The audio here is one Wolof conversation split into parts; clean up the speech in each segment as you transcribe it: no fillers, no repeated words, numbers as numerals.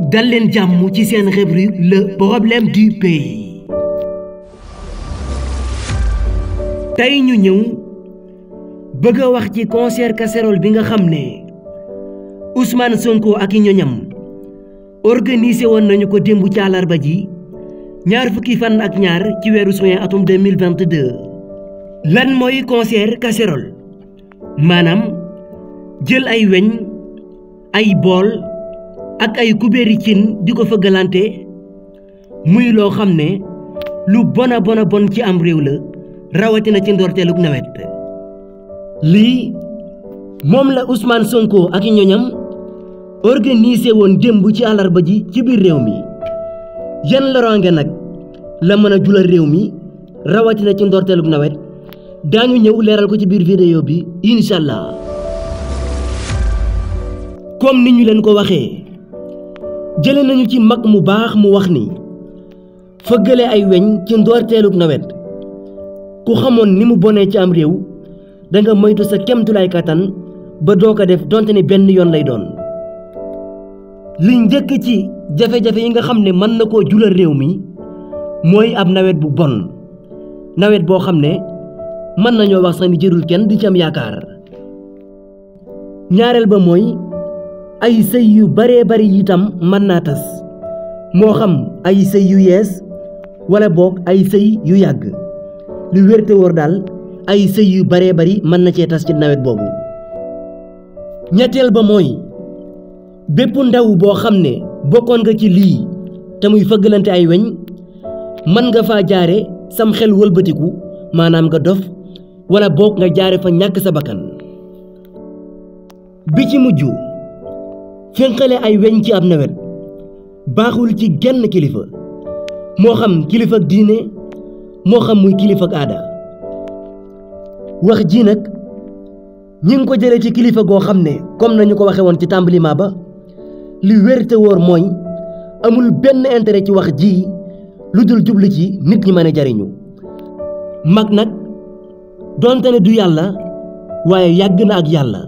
dal leen jàmm ci seen rubrique le problème du pays tey ñu ñëw bëgg a wax ci concert casserole bi nga xam ne Ousmane Sonko ak i ñoñam organisé woon nañu ko démb ci àllarba ji ñaar fukki fan ak ñaar ci weeru juin atum 2022 lan mooy concert casserole maanaam jël ay weñ ay bool ak ay kubéeri cin di ko fëggalante muy loo xam ne lu bona bon ci am réew la rawatina ci ndorteelug nawet lii moom la Ousmane Sonko ak i ñoñam organisé woon démb ci àllarba ji ci biir réew mi yan loraange nag la mën a julal réew mi rawatina ci ndorteelug nawet daañu ñëw leeral ko ci biir vidéo bi incha allah comme ni ñu leen ko waxee jële nañu ci mag mu baax mu wax ni fëggale ay weñ ci ndorteelug nawet ku xamoon ni mu bonee ci am réew da nga moytu sa kemtulaay kattan ba doo ko def donte ne benn yoon lay doon li njëkk ci jafe-jafe yi nga xam ne mën na koo julal réew mi mooy ab nawet bu bon nawet boo xam ne mën nañoo wax sax ni jërul kenn di ci am yaakaar ñaareel ba mooy ay sëy yu baree bari itam mën naa tas moo xam ay sëy yu yees wala boog ay sëy yu yàgg lu wér te wóor daal ay sëy yu baree bari mën na cee tas ci nawet boobu ñetteel ba mooy bépp ndaw boo xam ne bokkoon nga ci lii te muy fëggalante ay weñ mën nga faa jaare sam xel wëlbatiku maanaam nga dof wala boog nga jaare fa ñàkk sa bakkan bi ci mujj fenqale ay weñ ci ab nawet baaxul ci genn kilifa moo xam kilifa ak diine moo xam muy kilifa ak aada wax ji nag ñi ngi ko jëlee ci kilifa goo xam ne comme nañu ko waxe woon ci tàmbalima ba li wér te wóor mooy amul benn intérêt ci wax ji lu dul jublu ci nit ñi mën a jariñu mag nag donte ne du yàlla waaye yàgg na ak yàlla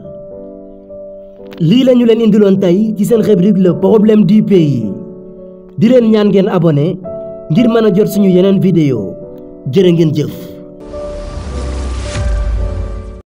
lii lañu leen indiloon tey ci seen rubrique le problème du pays di leen ñaan ngeen abonné ngir mën a jot suñu yeneen vidéo jërë ngeen jëf